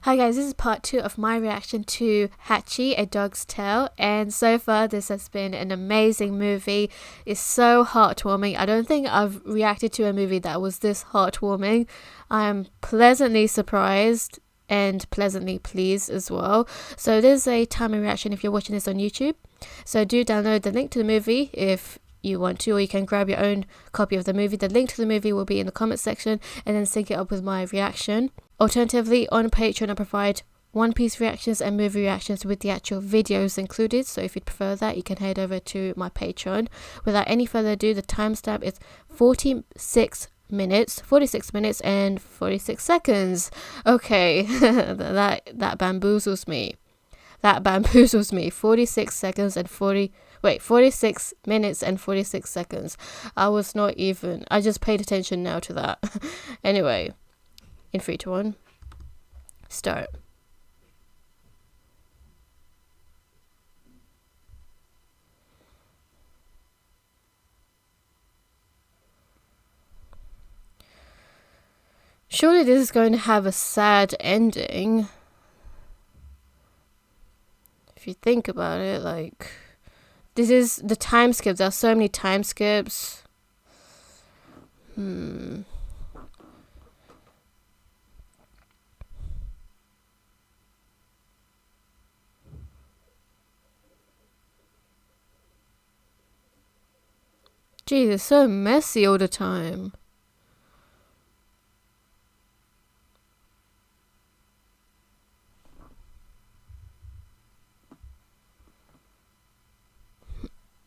Hi guys, this is part 2 of my reaction to Hachi, A Dog's Tale, and so far this has been an amazing movie. It's so heartwarming. I don't think I've reacted to a movie that was this heartwarming. I am pleasantly surprised and pleasantly pleased as well. So there's a timing reaction if you're watching this on YouTube. So do download the link to the movie if you want to, or you can grab your own copy of the movie. The link to the movie will be in the comment section, and then sync it up with my reaction. Alternatively, on Patreon I provide One Piece reactions and movie reactions with the actual videos included, so if you'd prefer that, you can head over to my Patreon. Without any further ado, the timestamp is 46 minutes and 46 seconds. Okay, that bamboozles me. 46 seconds and 46 minutes and 46 seconds. I just paid attention now to that. Anyway, in 3, 2, 1, start. Surely this is going to have a sad ending. If you think about it, like, this is the time skips. There are so many time skips. Jeez, it's so messy all the time.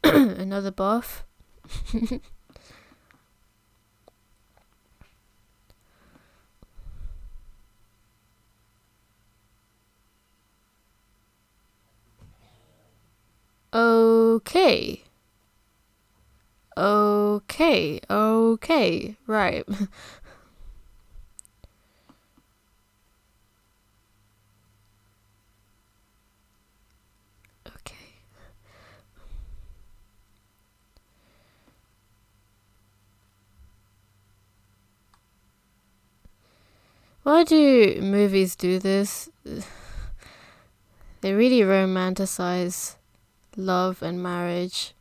Another buff. Okay, right. Okay. Why do movies do this? They really romanticize love and marriage,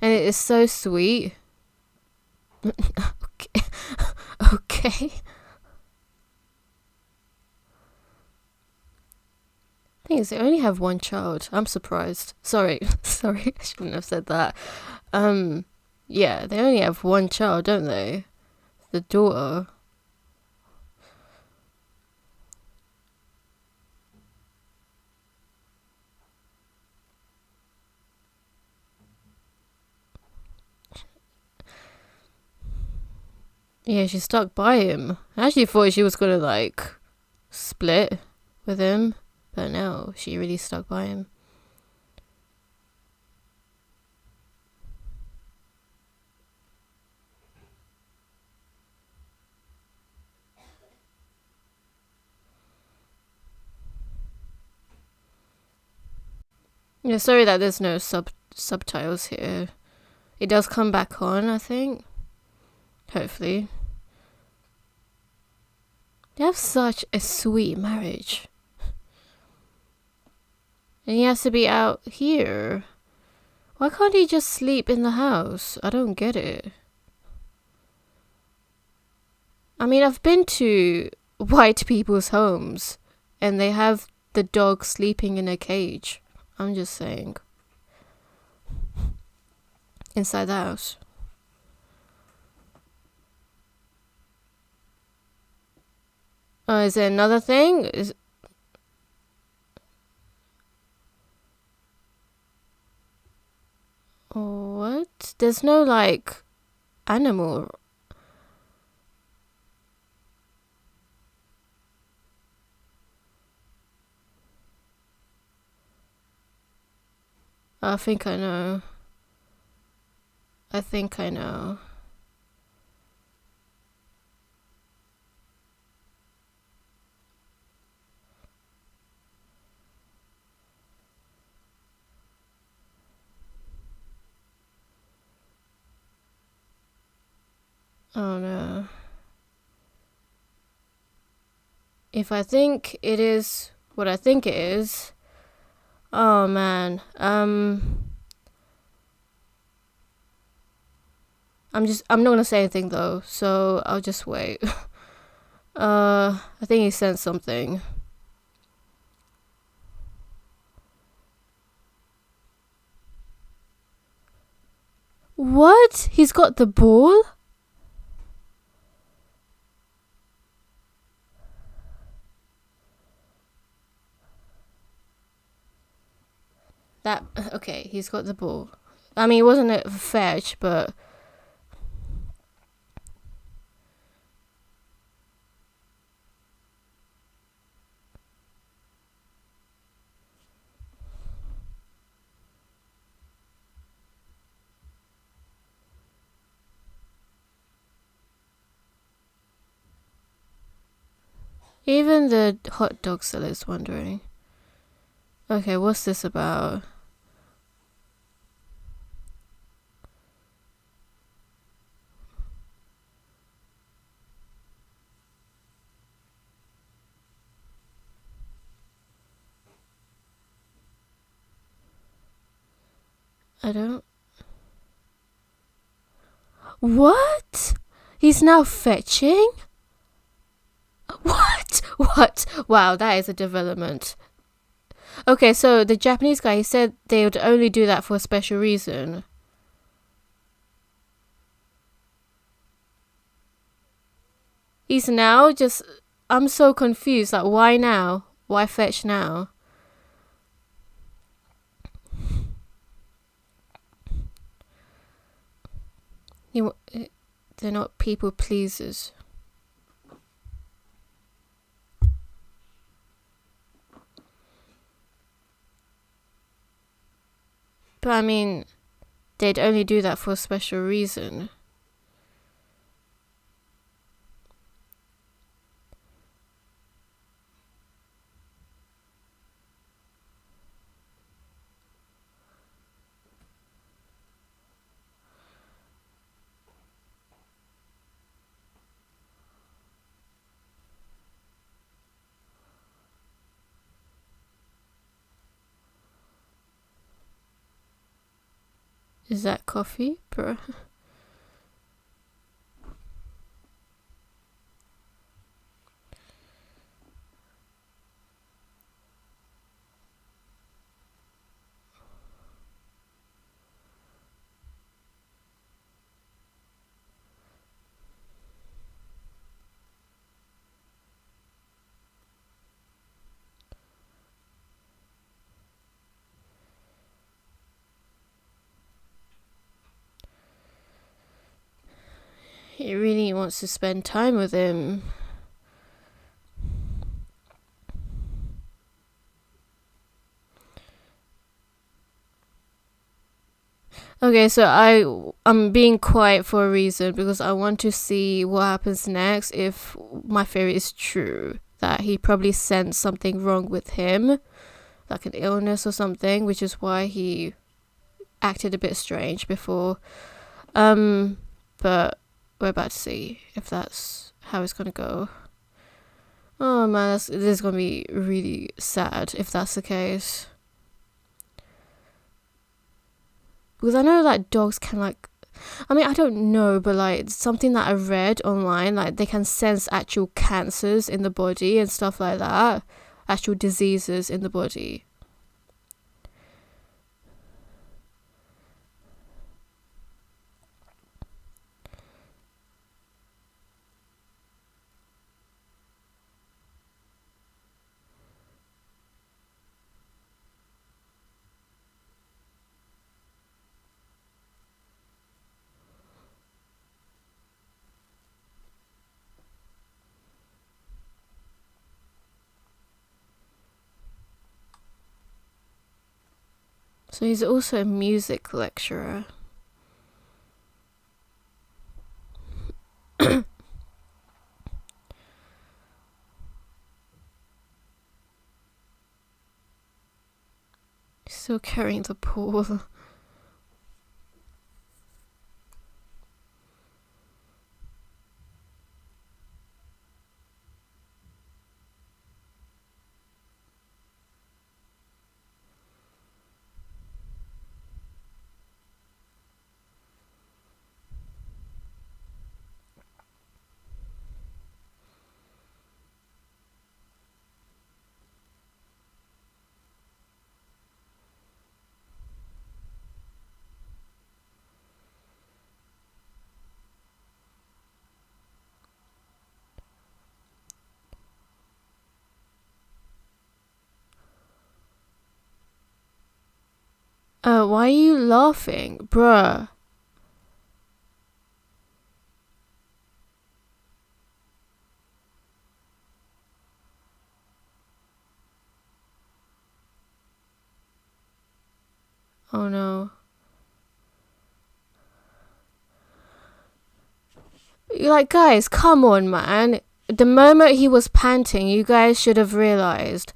and it is so sweet. Okay. Thing is, they only have one child. I'm surprised. Sorry, I shouldn't have said that. Yeah, they only have one child, don't they? The daughter. Yeah, she stuck by him. I actually thought she was gonna, like, split with him, but no, she really stuck by him. Yeah, sorry that there's no subtitles here. It does come back on, I think. Hopefully. They have such a sweet marriage. And he has to be out here. Why can't he just sleep in the house? I don't get it. I mean, I've been to white people's homes, and they have the dog sleeping in a cage. I'm just saying. Inside the house. Oh, is there another thing? What? There's no, like, animal. I think I know. Oh no. If I think it is what I think it is, oh man, I'm not gonna say anything though, so I'll just wait. I think he sent something. What? He's got the ball? Okay, he's got the ball. I mean, it wasn't a fetch, but even the hot dog seller is wondering. Okay, what's this about? I don't... What? He's now fetching? What? What? Wow, that is a development. Okay, so the Japanese guy, he said they would only do that for a special reason. He's now just... I'm so confused. Like, why now? Why fetch now? They're not people pleasers. But I mean, they'd only do that for a special reason. Is that coffee, bro? He really wants to spend time with him. Okay, so I'm being quiet for a reason because I want to see what happens next if my theory is true. That he probably sensed something wrong with him, like an illness or something, which is why he acted a bit strange before. But we're about to see if that's how it's gonna go. Oh man, this is gonna be really sad if that's the case. Because I know that dogs can like, I mean, I don't know, but like something that I read online, like they can sense actual cancers in the body and stuff like that, actual diseases in the body. So he's also a music lecturer. Still carrying the pool. Bruh, why are you laughing? Bruh. Oh no. Like, guys, come on, man. The moment he was panting, you guys should have realized.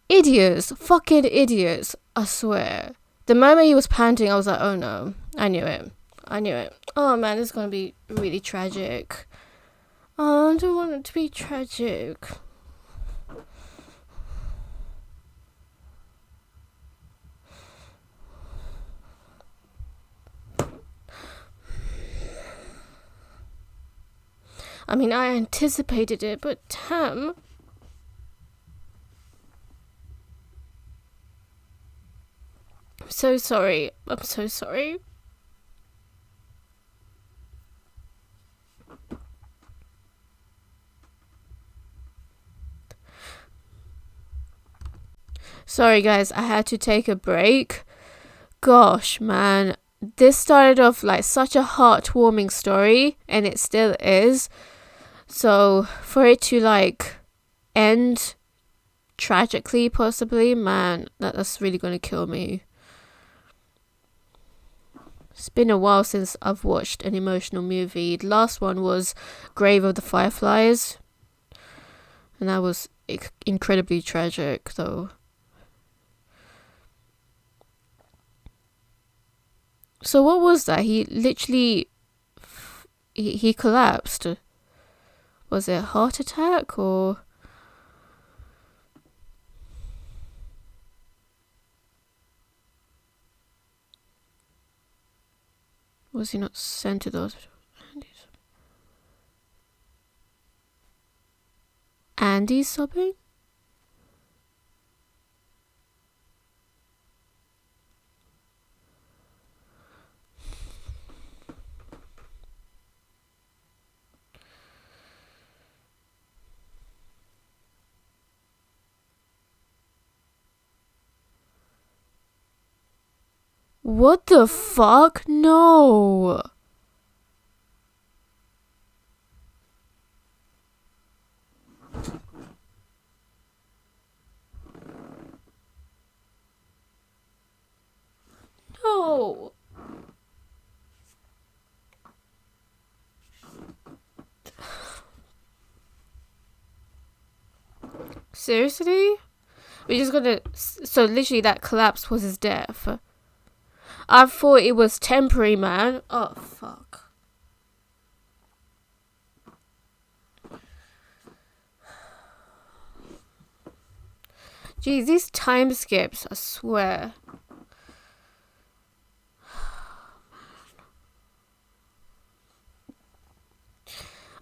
Idiots. Fucking idiots. I swear. The moment he was panting, I was like, oh no. I knew it. Oh man, this is gonna be really tragic. Oh, I don't want it to be tragic. I mean, I anticipated it, but damn. I'm so sorry. Sorry, guys, I had to take a break. Gosh, man. This started off like such a heartwarming story, and it still is. So, for it to like end tragically, possibly, man, that's really gonna kill me. It's been a while since I've watched an emotional movie. The last one was Grave of the Fireflies, and that was incredibly tragic, though. So what was that? He literally he collapsed. Was it a heart attack or? Was he not sent to the hospital? Andy's sobbing? What the fuck? No. No. Seriously? We're just gonna... So literally that collapse was his death. I thought it was temporary, man. Oh, fuck. Jeez, these time skips, I swear.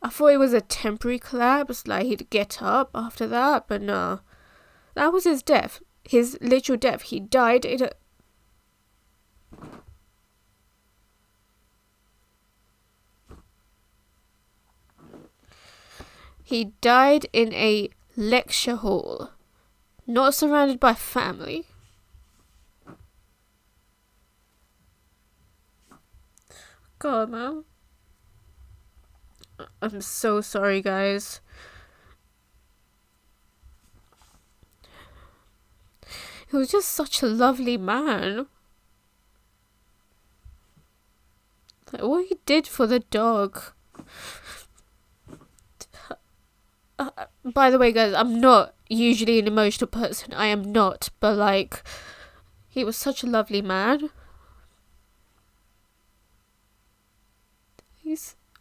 I thought it was a temporary collapse, like he'd get up after that, but no. That was his death. His literal death. He died in a... He died in a lecture hall, not surrounded by family. God, man. I'm so sorry, guys. He was just such a lovely man. Like, what he did for the dog. By the way, guys, I'm not usually an emotional person. I am not. But, like, he was such a lovely man.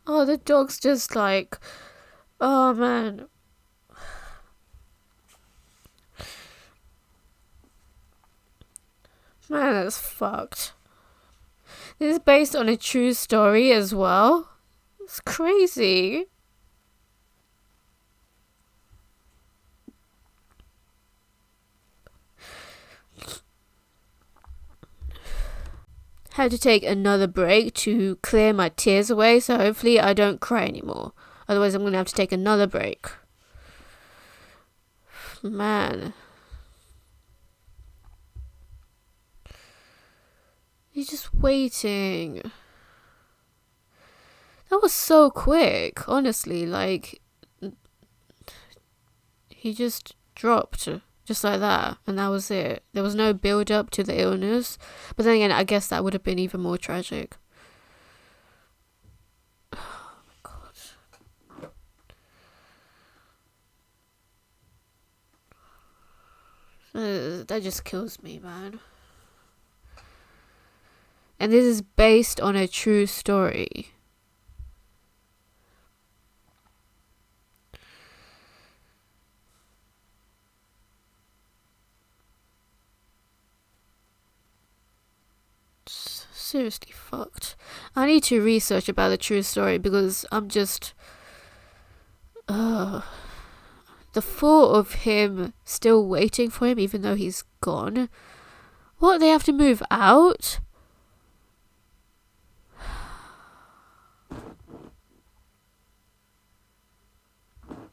Oh, the dog's just like... Oh, man. Man, that's fucked. This is based on a true story as well. It's crazy. Had to take another break to clear my tears away, so hopefully I don't cry anymore. Otherwise I'm going to have to take another break. Man. He's just waiting. That was so quick, honestly. Like, he just dropped just like that, and that was it. There was no build up to the illness. But then again, I guess that would have been even more tragic. Oh my god. That just kills me, man. And this is based on a true story. Seriously fucked. I need to research about the true story because I'm just the thought of him still waiting for him even though he's gone. What, they have to move out?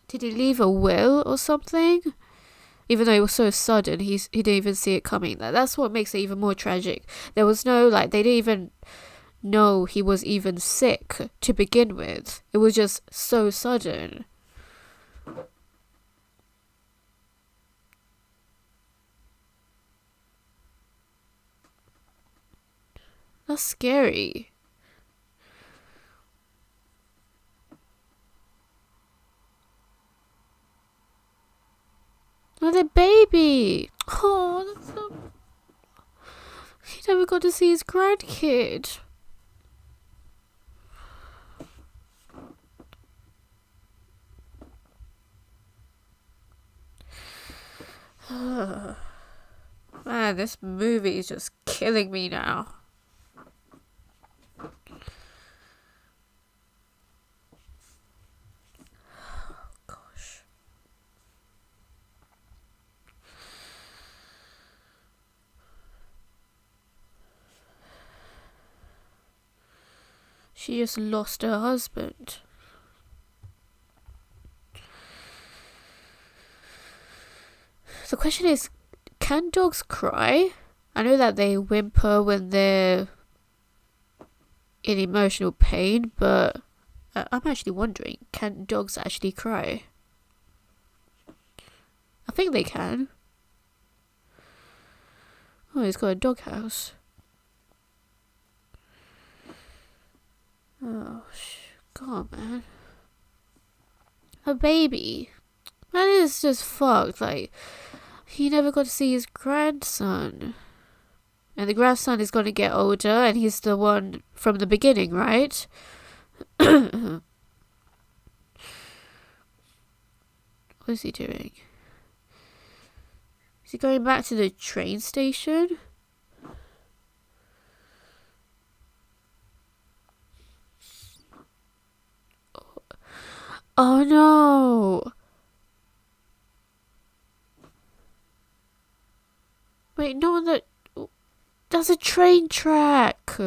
Did he leave a will or something? Even though it was so sudden, he didn't even see it coming. That's what makes it even more tragic. There was no, like, they didn't even know he was even sick to begin with. It was just so sudden. That's scary. Oh, the baby. Oh, that's so... He never got to see his grandkid. Man, this movie is just killing me now. Gosh. She just lost her husband. The question is, can dogs cry? I know that they whimper when they're in emotional pain, but I'm actually wondering, can dogs actually cry? I think they can. Oh, he's got a doghouse. Oh, God, man. A baby. That is just fucked. Like, he never got to see his grandson. And the grandson is going to get older, and he's the one from the beginning, right? What is he doing? Is he going back to the train station? Oh no! Wait, no, that's a train track!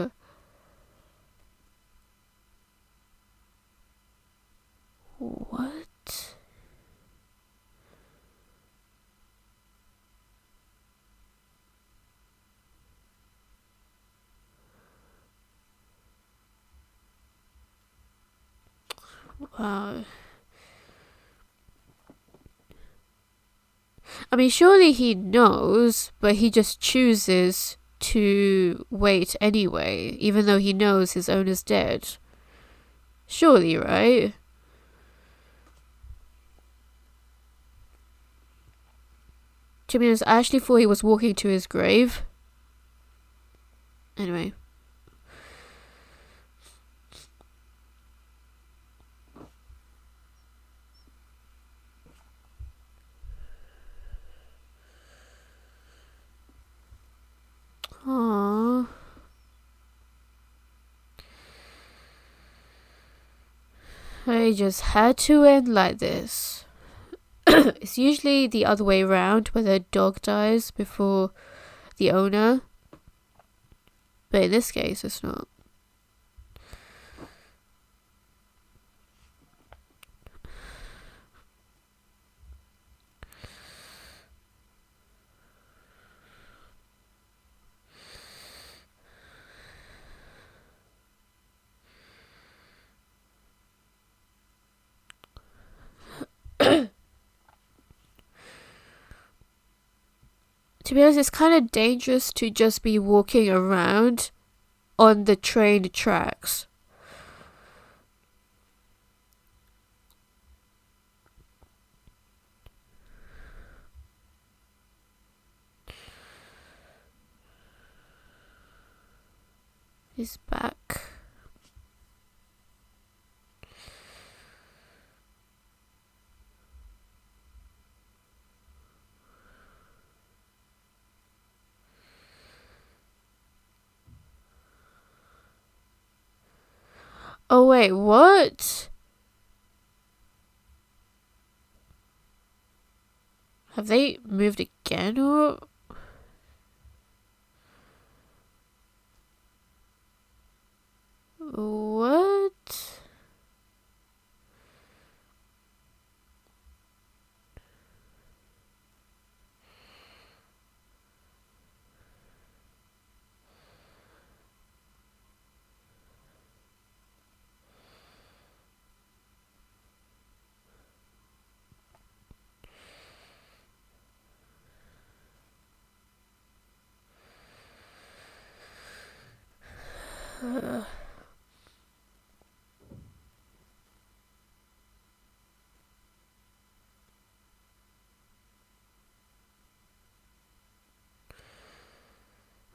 What? Wow. I mean, surely he knows, but he just chooses to wait anyway, even though he knows his owner's dead. Surely, right? To be honest, I actually thought he was walking to his grave. Anyway. Aww. I just had to end like this. It's usually the other way around, where the dog dies before the owner. But in this case, it's not. To be honest, it's kind of dangerous to just be walking around on the train tracks. He's back. Oh wait, what? Have they moved again or? What?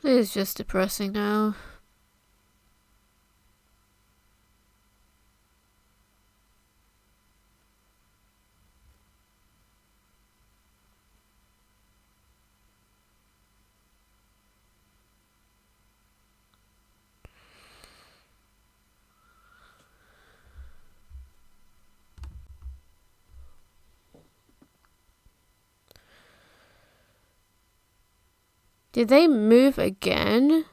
This is just depressing now. Did they move again?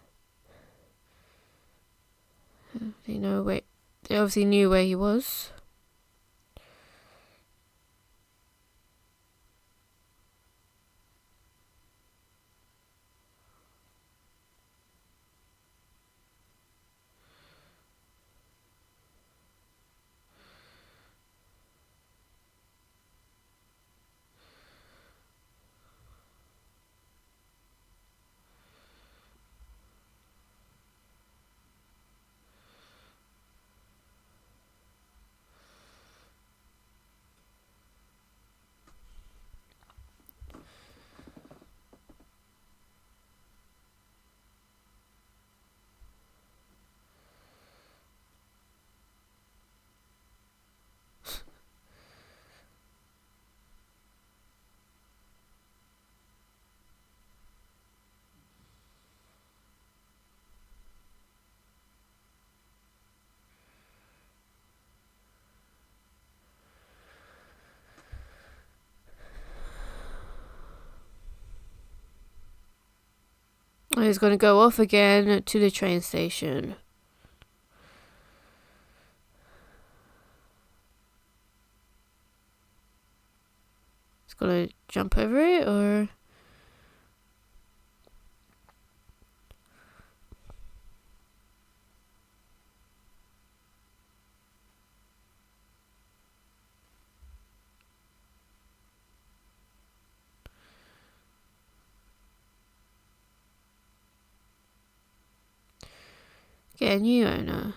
They know where. They obviously knew where he was. Oh, he's gonna go off again to the train station. He's gonna jump over it, or? Get a new owner.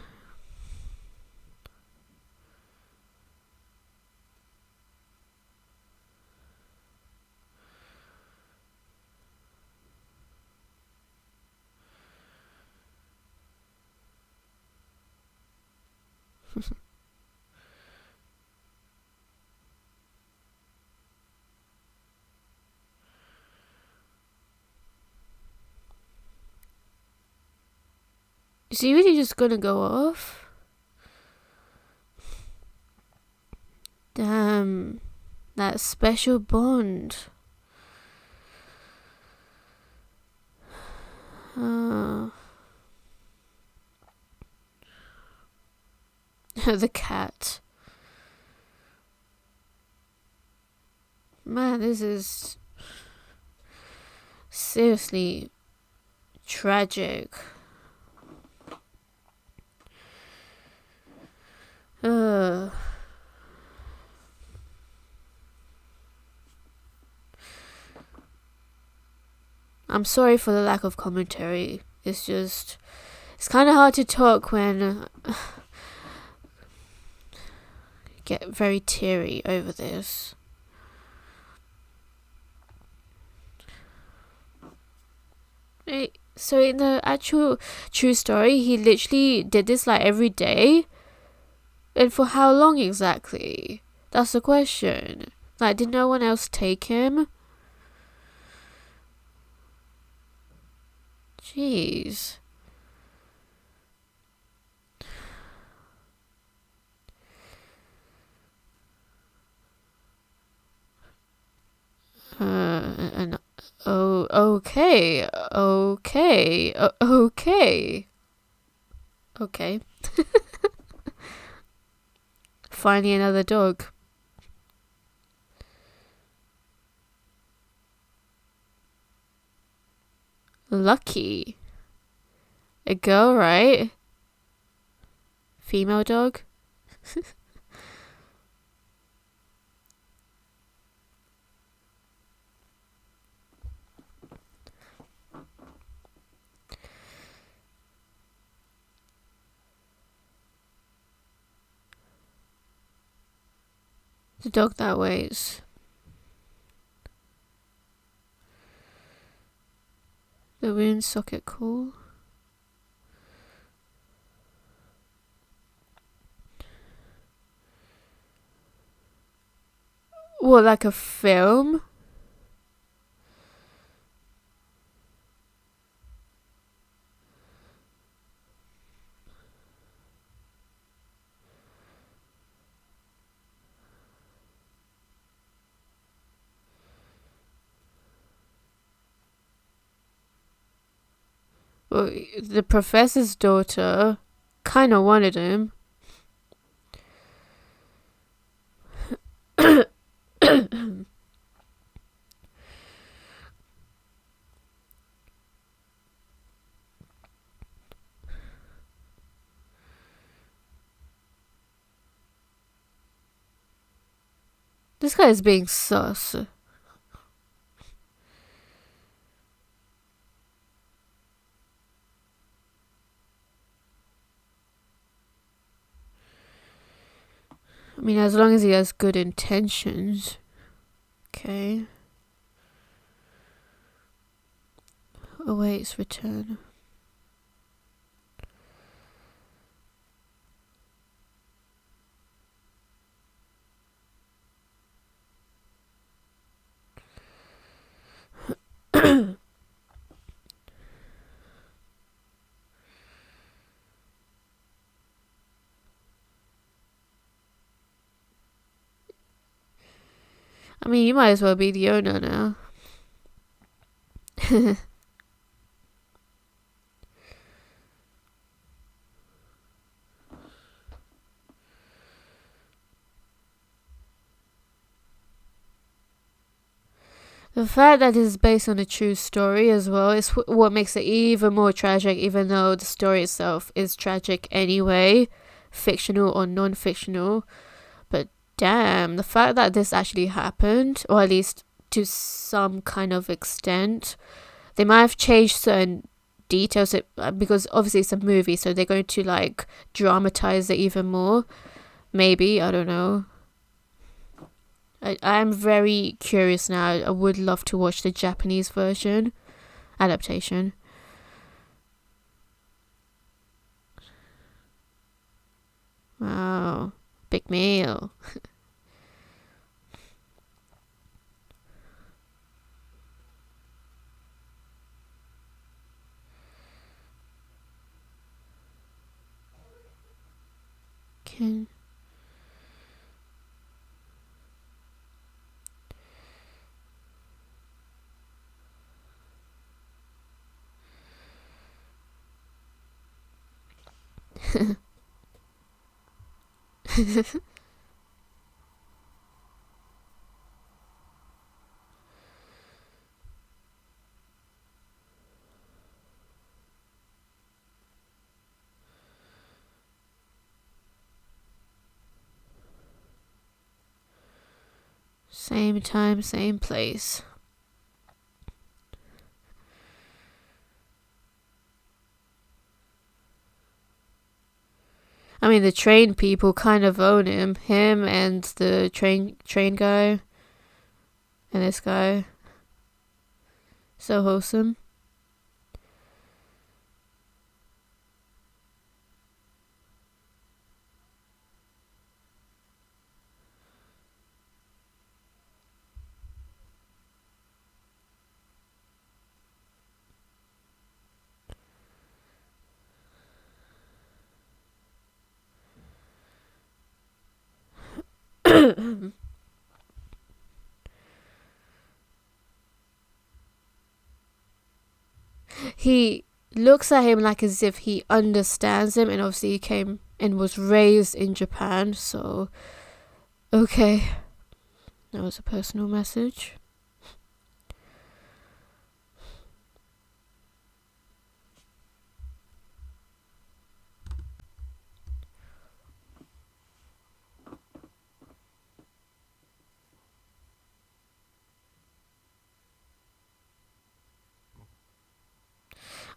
Is he really just gonna go off? Damn. That special bond. The cat. Man, this is seriously tragic. I'm sorry for the lack of commentary. It's kind of hard to talk when I get very teary over this. So in the actual true story, he literally did this like every day? And for how long exactly? That's the question. Like, did no one else take him? Jeez. Okay. Okay. Finally another dog. Lucky. A girl, right? Female dog? The dog that waits. The wound socket cool. What, like a film? Well, the professor's daughter kind of wanted him. This guy is being sus. I mean, as long as he has good intentions. Okay. Awaits return. I mean, you might as well be the owner now. The fact that it's based on a true story as well is what makes it even more tragic, even though the story itself is tragic anyway, fictional or non-fictional. But damn, the fact that this actually happened, or at least to some kind of extent, they might have changed certain details because obviously it's a movie, so they're going to like dramatize it even more. Maybe, I don't know. I'm very curious now. I would love to watch the Japanese version adaptation. Wow, big meal. Can Same time, same place. mean, the train people kind of own him. Him and the train guy. And this guy. So wholesome. He looks at him like as if he understands him, and obviously he came and was raised in Japan, so okay. That was a personal message.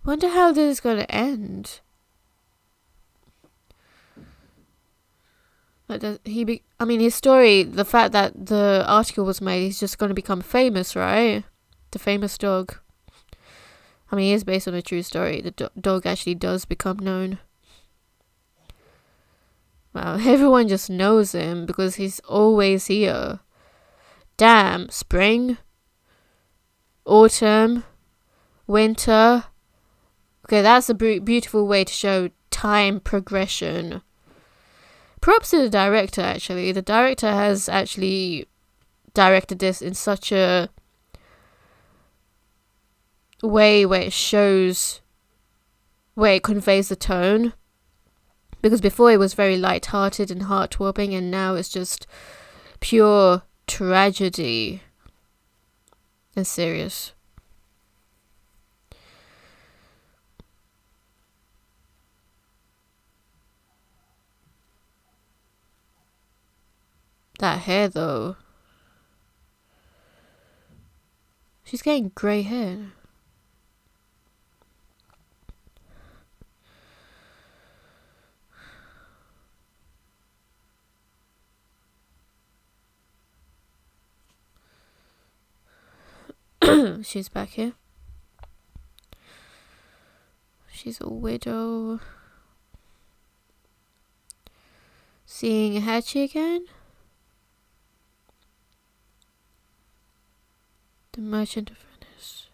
Wonder how this is gonna end. Like, I mean, his story, the fact that the article was made, he's just gonna become famous, right? The famous dog. I mean, it is based on a true story. The dog actually does become known. Wow, everyone just knows him because he's always here. Damn, spring, autumn, winter. Okay, that's a beautiful way to show time progression. Props to the director, actually. The director has actually directed this in such a way where it shows, where it conveys the tone. Because before it was very light-hearted and heart-warming, and now it's just pure tragedy and serious. That hair, though. She's getting grey hair. She's back here. She's a widow. Seeing Hachi again? The Merchant of Venice.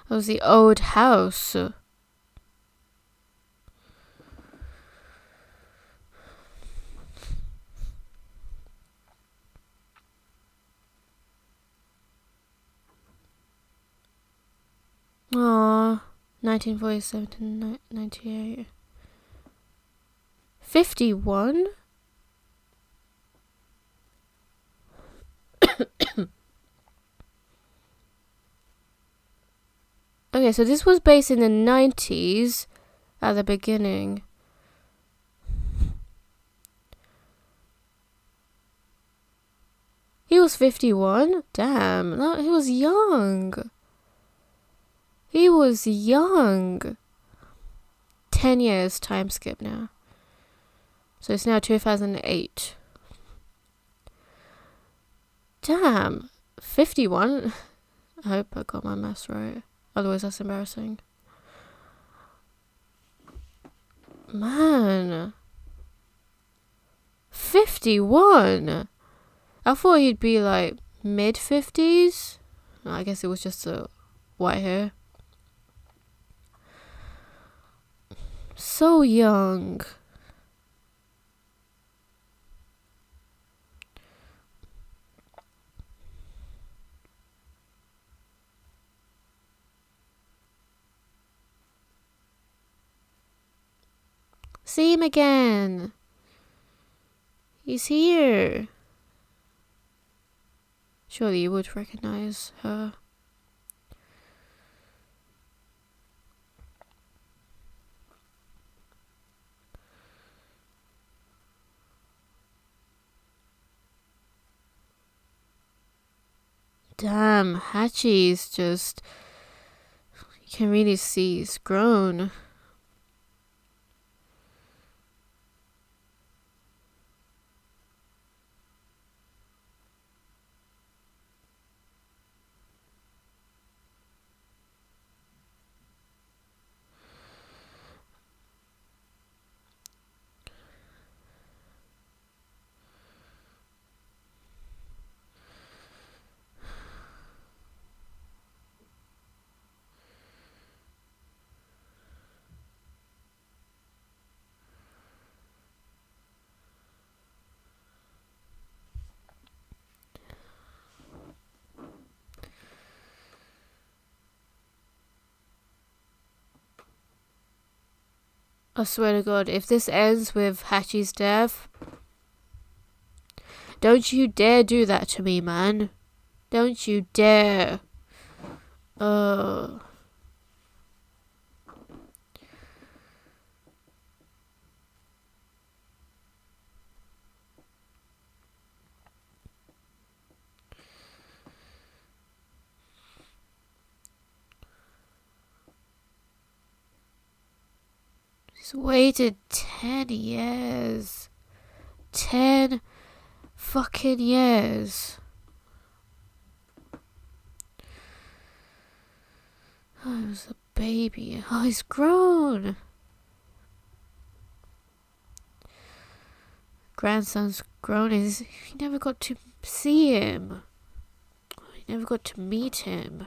That was the old house. Aww, 1947 to 98. 51? Okay, so this was based in the 90s at the beginning. He was 51? Damn, no, he was young. He was young. 10 years time skip now. So it's now 2008. Damn, 51? I hope I got my maths right. Otherwise that's embarrassing. Man. 51? I thought he'd be like mid-50s. I guess it was just a white hair. So young. See him again. He's here. Surely you would recognize her. Damn, Hachi is just... You can really see he's grown. I swear to God, if this ends with Hachi's death, don't you dare do that to me, man. Don't you dare. He's waited 10 years. 10 fucking years. Oh, he was a baby. Oh, he's grown. Grandson's grown. He never got to see him. He never got to meet him.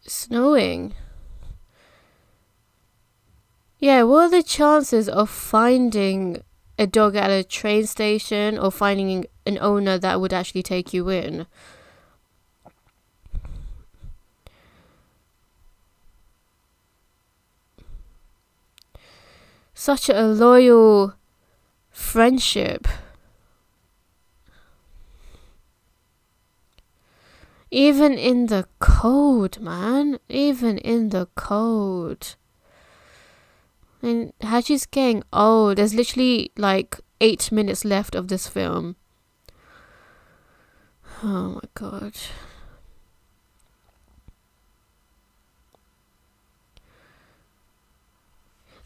Snowing. Yeah, what are the chances of finding a dog at a train station or finding an owner that would actually take you in? Such a loyal friendship. Even in the cold, man. Even in the cold. And Hachi's getting old. There's literally like 8 minutes left of this film. Oh my God.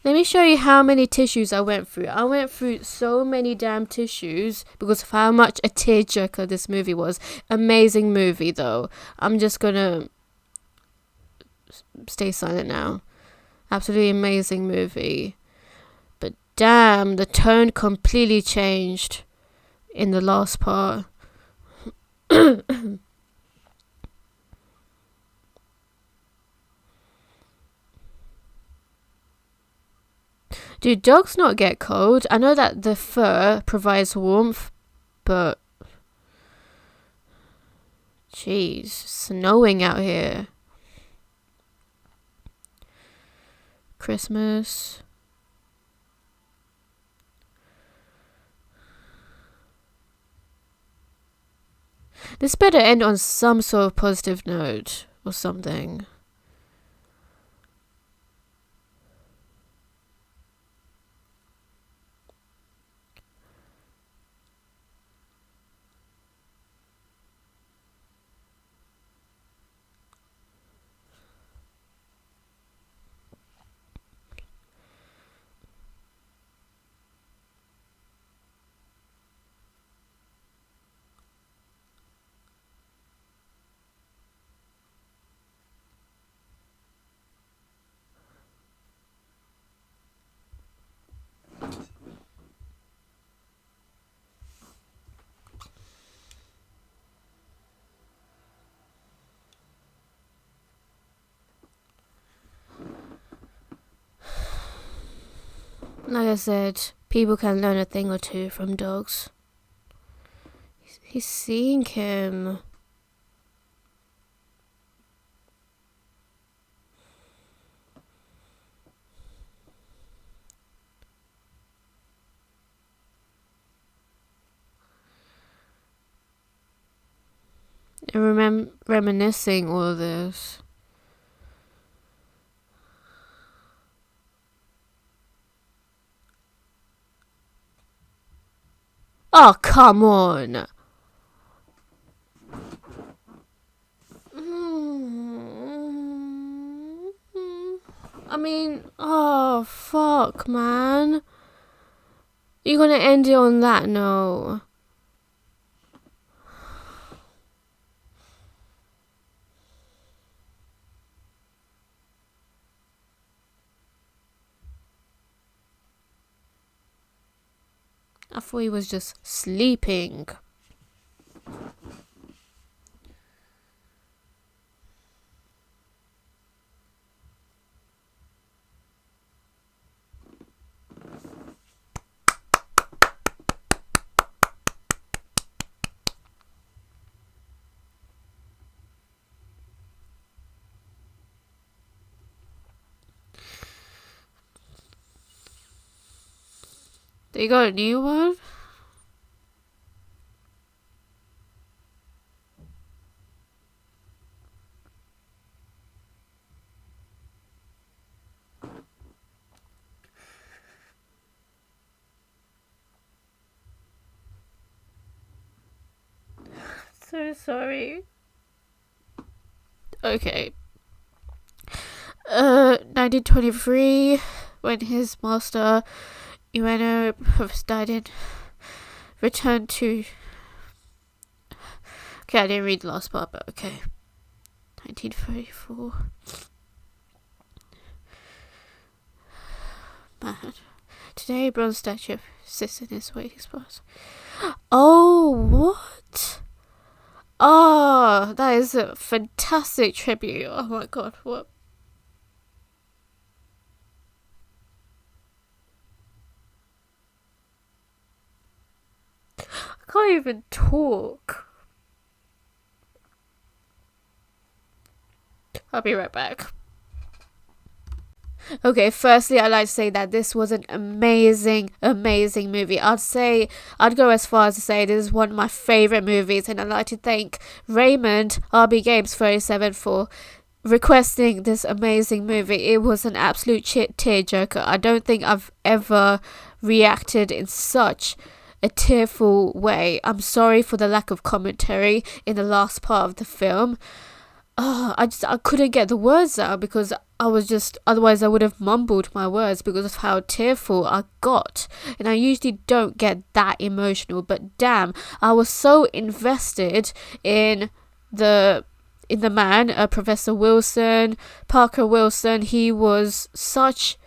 Let me show you how many tissues I went through. I went through so many damn tissues because of how much a tearjerker this movie was. Amazing movie though. I'm just gonna stay silent now. Absolutely amazing movie. But damn, the tone completely changed in the last part. Do dogs not get cold? I know that the fur provides warmth, but... Jeez, snowing out here. Christmas. This better end on some sort of positive note or something. Like I said, people can learn a thing or two from dogs. He's seeing him. Reminiscing all of this. Oh, come on. I mean, oh, fuck, man. You're gonna end it on that note. I thought he was just sleeping. They got a new one? So sorry. Okay. 1923, when his master Ueno died in, returned to... Okay, I didn't read the last part, but okay. 1934. Man. Today, a bronze statue sits in his waiting spot. Oh, what? Oh, that is a fantastic tribute. Oh my god, what? I can't even talk. I'll be right back. Okay, firstly, I'd like to say that this was an amazing movie. I'd go as far as to say this is one of my favourite movies, and I'd like to thank Raymond, RB Games 37, for requesting this amazing movie. It was an absolute tearjerker. I don't think I've ever reacted in such a tearful way. I'm sorry for the lack of commentary in the last part of the film. I couldn't get the words out because otherwise I would have mumbled my words because of how tearful I got. And I usually don't get that emotional, but damn, I was so invested in the man, Professor Wilson, Parker Wilson. He was such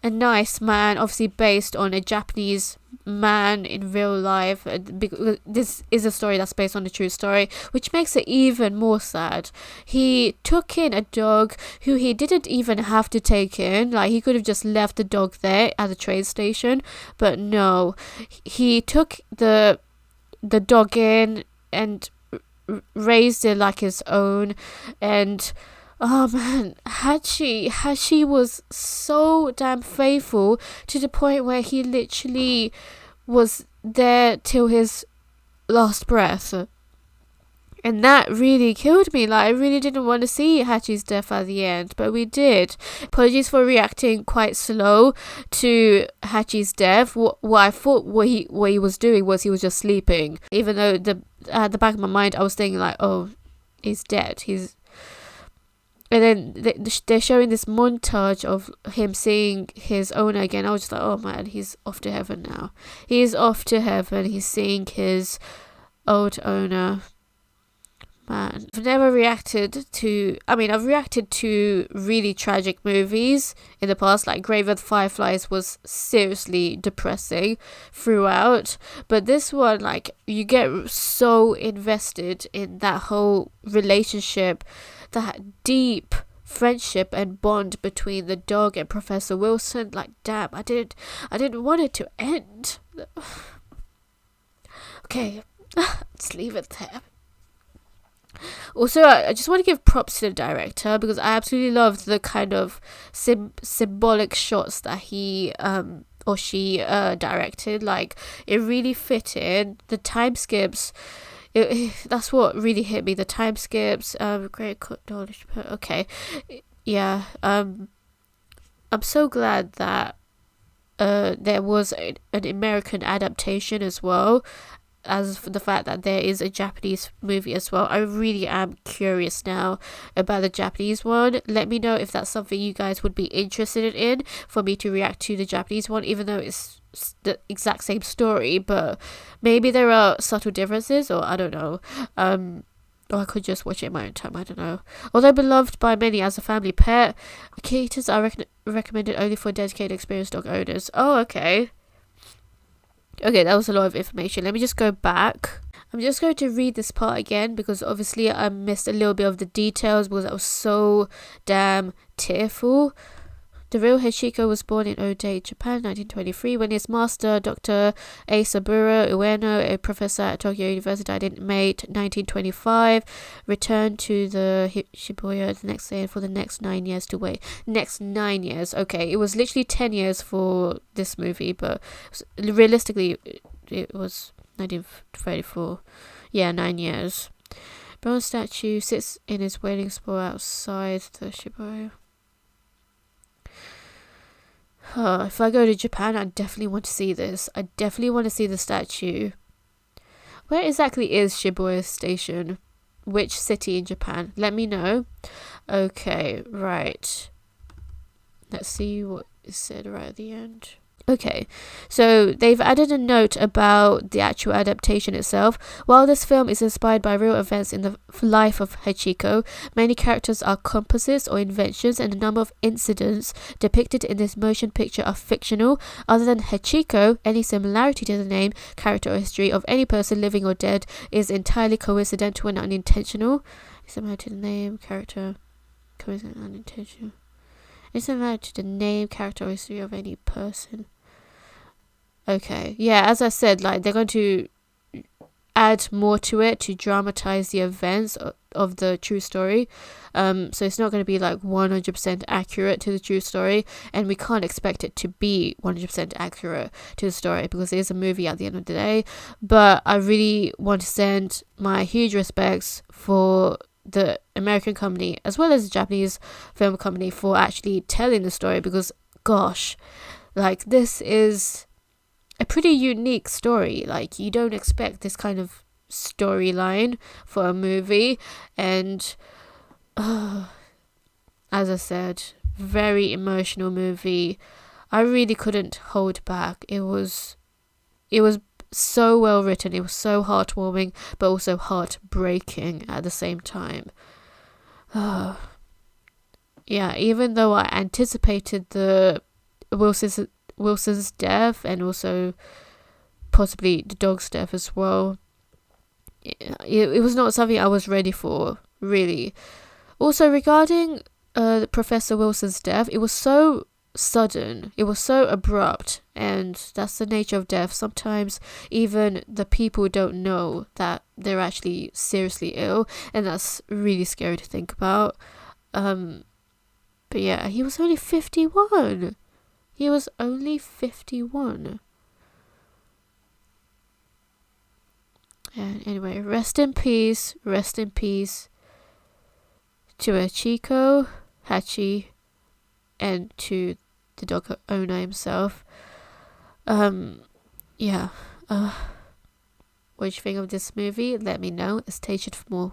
a nice man, obviously based on a Japanese man in real life. This is a story that's based on a true story, which makes it even more sad. He took in a dog who he didn't even have to take in. Like, he could have just left the dog there at the train station, but no, he took the dog in and raised it like his own. And oh man, Hachi was so damn faithful to the point where he literally was there till his last breath. And that really killed me. Like, I really didn't want to see Hachi's death at the end, but we did. Apologies for reacting quite slow to Hachi's death. What I thought what he was doing was he was just sleeping. Even though at the back of my mind I was thinking like, oh, he's dead. And then they're showing this montage of him seeing his owner again. I was just like, oh man, he's off to heaven now. He's off to heaven. He's seeing his old owner. Man, I've never reacted to... I've reacted to really tragic movies in the past. Like, Grave of the Fireflies was seriously depressing throughout. But this one, like, you get so invested in that whole relationship, that deep friendship and bond between the dog and Professor Wilson. Like, damn, I didn't want it to end. Okay, Just leave it there. Also, I just want to give props to the director because I absolutely loved the kind of symbolic shots that he or she directed. Like, it really fit in. The time skips, that's what really hit me. The time skips, great knowledge. Okay, yeah. I'm so glad that there was an American adaptation as well, as for the fact that there is a Japanese movie as well. I really am curious now about the Japanese one. Let me know if that's something you guys would be interested in for me to react to the Japanese one, even though it's the exact same story, but maybe there are subtle differences, or I don't know. Or I could just watch it in my own time, I don't know. Although beloved by many as a family pet, Akitas are recommended only for dedicated experienced dog owners. Oh, okay. Okay, that was a lot of information. Let me just go back. I'm just going to read this part again because obviously I missed a little bit of the details because I was so damn tearful. The real Hachiko was born in Ode, Japan, 1923, when his master, Dr. Asaburo Ueno, a professor at Tokyo University, died in May 1925, returned to the Shibuya the next day for the next 9 years to wait. Next 9 years, okay. It was literally 10 years for this movie, but realistically, it was 1934. Yeah, 9 years. Bronze statue sits in his waiting spot outside the Shibuya. If I go to Japan, I definitely want to see this. I definitely want to see the statue. Where exactly is Shibuya Station? Which city in Japan? Let me know. Okay, right. Let's see what is said right at the end. Okay, so they've added a note about the actual adaptation itself. While this film is inspired by real events in the life of Hachiko, many characters are composites or inventions, and a number of incidents depicted in this motion picture are fictional. Other than Hachiko, any similarity to the name, character, or history of any person living or dead is entirely coincidental and unintentional. Similar to the name, character, coincidental, unintentional. It's similar to the name, character, or history of any person. Okay, yeah, as I said, like, they're going to add more to it to dramatize the events of the true story. So it's not going to be like 100% accurate to the true story, and we can't expect it to be 100% accurate to the story because it is a movie at the end of the day. But I really want to send my huge respects for the American company as well as the Japanese film company for actually telling the story, because gosh, like, this is a pretty unique story. Like, you don't expect this kind of storyline for a movie, and as I said, very emotional movie. I really couldn't hold back. It was so well written. It was so heartwarming, but also heartbreaking at the same time. Yeah, even though I anticipated the Wilson's death and also possibly the dog's death as well, it was not something I was ready for, really. Also, regarding Professor Wilson's death, it was so sudden, it was so abrupt, and that's the nature of death. Sometimes even the people don't know that they're actually seriously ill, and that's really scary to think about. But yeah, he was only 51. He was only 51. And anyway, rest in peace to Hachiko, Hachi, and to the dog owner himself. Yeah. What do you think of this movie? Let me know. Stay tuned for more.